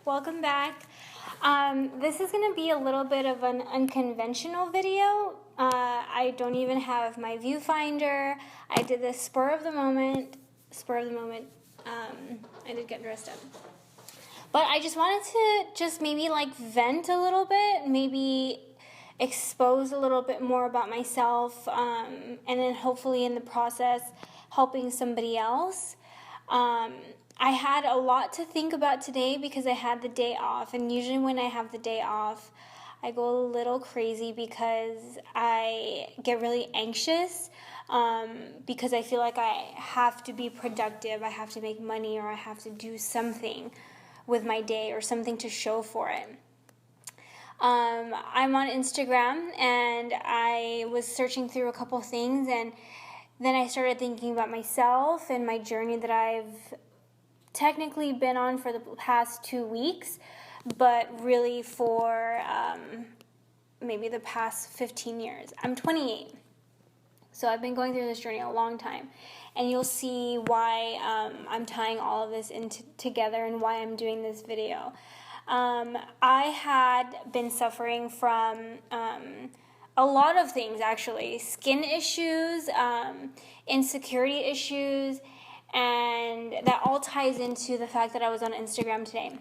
welcome back. This is going to be a little bit of an unconventional video. I don't even have my viewfinder. I did this spur of the moment. I did get dressed up. But I just wanted to maybe vent a little bit, maybe expose a little bit more about myself, and then hopefully in the process helping somebody else. I had a lot to think about today because I had the day off, and usually when I have the day off, I go a little crazy because I get really anxious because I feel like I have to be productive, I have to make money, or I have to do something with my day or something to show for it. I'm on Instagram, and I was searching through a couple things, and then I started thinking about myself and my journey that I've technically been on for the past 2 weeks, but really for maybe the past 15 years. I'm 28, so I've been going through this journey a long time, and you'll see why I'm tying all of this together and why I'm doing this video. I had been suffering from a lot of things, actually. Skin issues, insecurity issues, and that all ties into the fact that I was on Instagram today.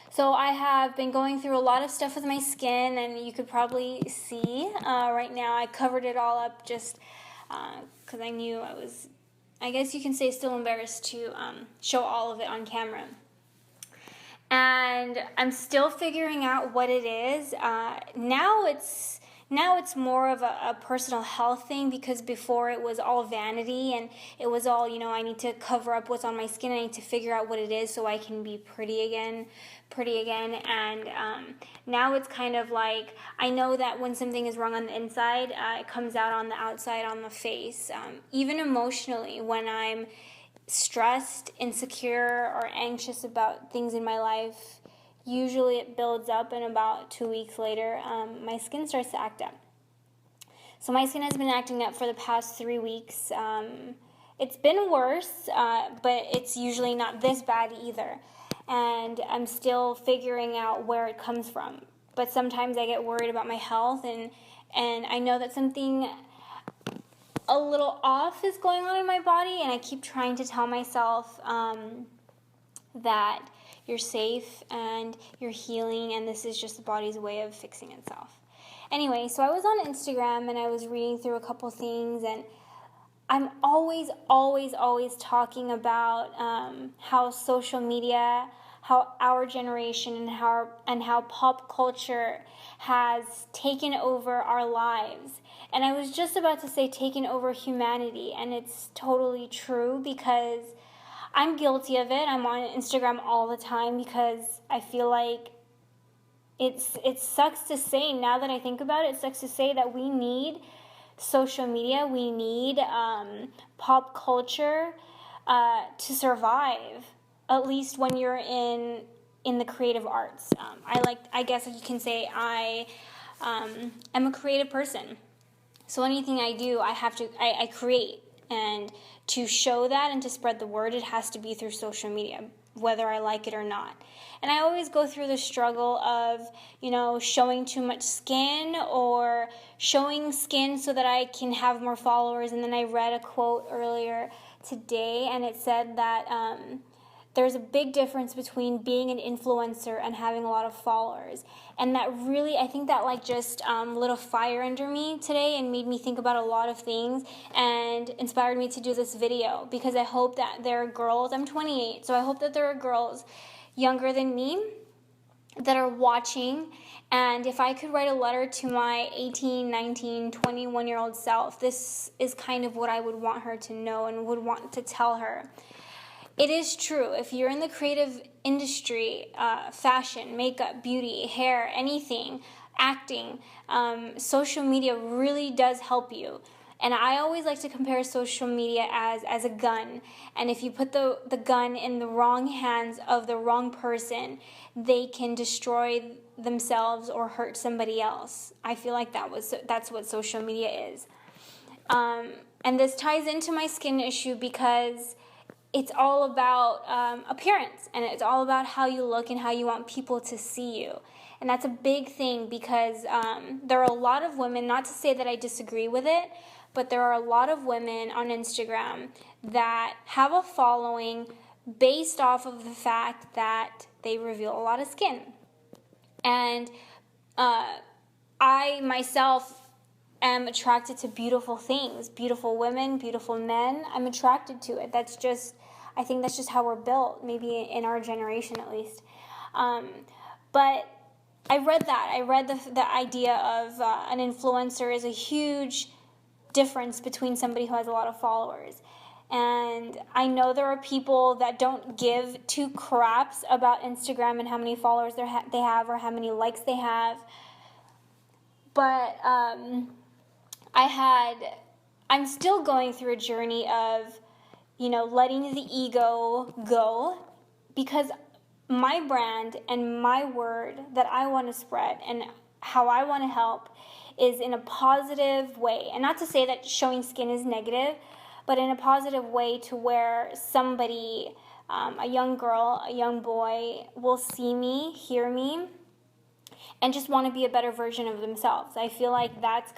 So I have been going through a lot of stuff with my skin, and you could probably see right now I covered it all up just because I knew I guess you can say, still embarrassed to show all of it on camera. And I'm still figuring out what it is. Now it's more of a personal health thing, because before it was all vanity, and it was all, I need to cover up what's on my skin. I need to figure out what it is so I can be pretty again. And now it's kind of like, I know that when something is wrong on the inside, it comes out on the outside, on the face. Even emotionally, when I'm stressed, insecure, or anxious about things in my life, usually it builds up, and about 2 weeks later, my skin starts to act up. So my skin has been acting up for the past 3 weeks. It's been worse, but it's usually not this bad either. And I'm still figuring out where it comes from. But sometimes I get worried about my health, and I know that something a little off is going on in my body, and I keep trying to tell myself that you're safe and you're healing, and this is just the body's way of fixing itself. Anyway, so I was on Instagram, and I was reading through a couple things, and I'm always talking about how social media, how our generation, and how pop culture has taken over our lives. And I was just about to say taken over humanity, and it's totally true, because I'm guilty of it. I'm on Instagram all the time because I feel like it sucks to say, now that I think about it, it sucks to say that we need social media, we need pop culture to survive, at least when you're in the creative arts. I guess you can say I am a creative person. So anything I do, I create. And to show that and to spread the word, it has to be through social media, whether I like it or not. And I always go through the struggle of, showing too much skin, or showing skin so that I can have more followers. And then I read a quote earlier today, and it said that there's a big difference between being an influencer and having a lot of followers. And that really, I think that just lit a fire under me today and made me think about a lot of things and inspired me to do this video, because I hope that there are girls, I'm 28, so I hope that there are girls younger than me that are watching. And if I could write a letter to my 18, 19, 21-year-old self, this is kind of what I would want her to know and would want to tell her. It is true. If you're in the creative industry, fashion, makeup, beauty, hair, anything, acting, social media really does help you. And I always like to compare social media as a gun. And if you put the gun in the wrong hands of the wrong person, they can destroy themselves or hurt somebody else. I feel like that's what social media is. And this ties into my skin issue, because it's all about appearance, and it's all about how you look and how you want people to see you. And that's a big thing, because there are a lot of women, not to say that I disagree with it, but there are a lot of women on Instagram that have a following based off of the fact that they reveal a lot of skin. And I myself am attracted to beautiful things, beautiful women, beautiful men. I'm attracted to it. I think that's just how we're built, maybe in our generation at least. But I read that. I read the idea of an influencer is a huge difference between somebody who has a lot of followers. And I know there are people that don't give two craps about Instagram and how many followers they have or how many likes they have. But I'm still going through a journey of, letting the ego go, because my brand and my word that I want to spread and how I want to help is in a positive way. And not to say that showing skin is negative, but in a positive way, to where somebody, a young girl, a young boy, will see me, hear me, and just want to be a better version of themselves. I feel like that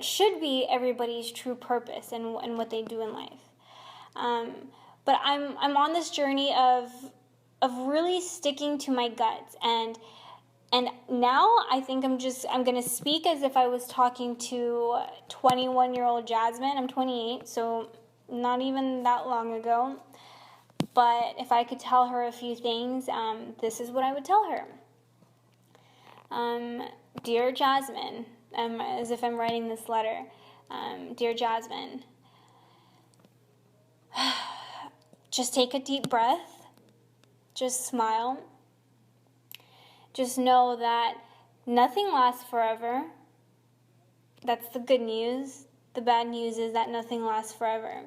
should be everybody's true purpose and what they do in life. But I'm on this journey of really sticking to my guts, and now I think I'm going to speak as if I was talking to 21-year-old Jasmine. I'm 28, so not even that long ago. But if I could tell her a few things, this is what I would tell her. Dear Jasmine, as if I'm writing this letter. Dear Jasmine, just take a deep breath. Just smile. Just know that nothing lasts forever. That's the good news. The bad news is that nothing lasts forever.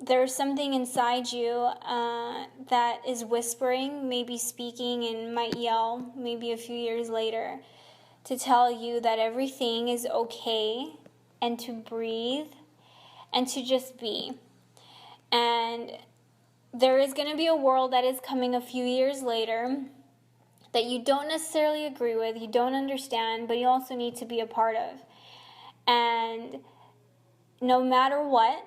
There's something inside you that is whispering, maybe speaking, and might yell maybe a few years later to tell you that everything is okay, and to breathe and to just be. And there is going to be a world that is coming a few years later that you don't necessarily agree with, you don't understand, but you also need to be a part of. And no matter what,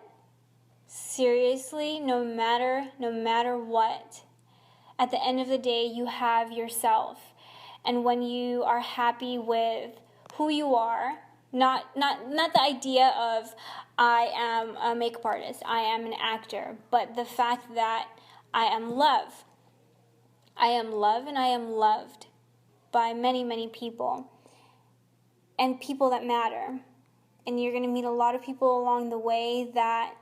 seriously, no matter what, at the end of the day, you have yourself. And when you are happy with who you are, not the idea of I am a makeup artist, I am an actor, but the fact that I am love. I am love, and I am loved by many, many people, and people that matter. And you're going to meet a lot of people along the way that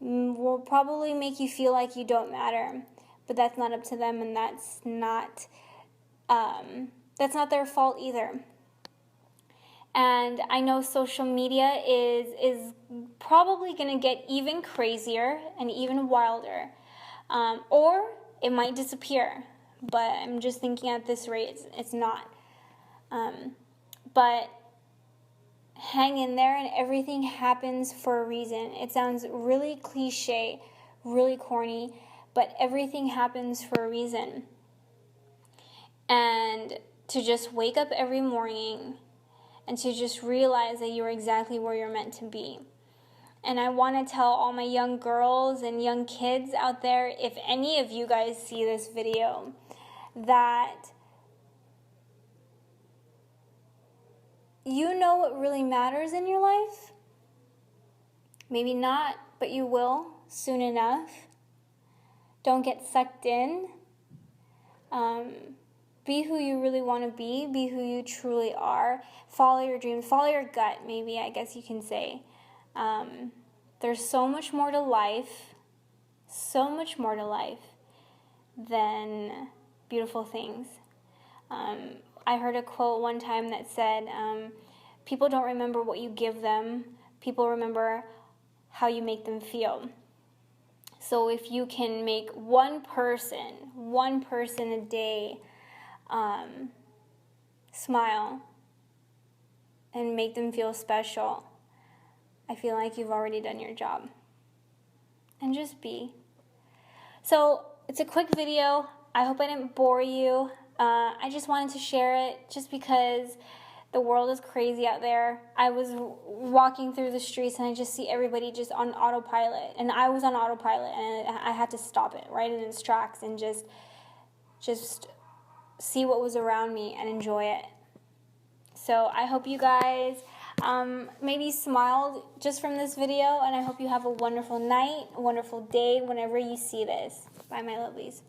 will probably make you feel like you don't matter, but that's not up to them, and that's not their fault either. And I know social media is probably going to get even crazier and even wilder, or it might disappear. But I'm just thinking at this rate, it's not. But hang in there, and everything happens for a reason. It sounds really cliche, really corny, but everything happens for a reason. And to just wake up every morning and to just realize that you're exactly where you're meant to be. And I want to tell all my young girls and young kids out there, if any of you guys see this video, that you know what really matters in your life. Maybe not, but you will soon enough. Don't get sucked in. Be who you really want to be. Be who you truly are. Follow your dreams. Follow your gut, maybe, I guess you can say. There's so much more to life. So much more to life than beautiful things. I heard a quote one time that said, people don't remember what you give them. People remember how you make them feel. So if you can make one person a day smile and make them feel special, I feel like you've already done your job. and just be. So it's a quick video. I hope I didn't bore you. I just wanted to share it just because the world is crazy out there. I was walking through the streets and I just see everybody just on autopilot. And I was on autopilot and I had to stop it right in its tracks and just see what was around me and enjoy it. So I hope you guys maybe smiled just from this video, and I hope you have a wonderful night, a wonderful day whenever you see this. Bye, my lovelies.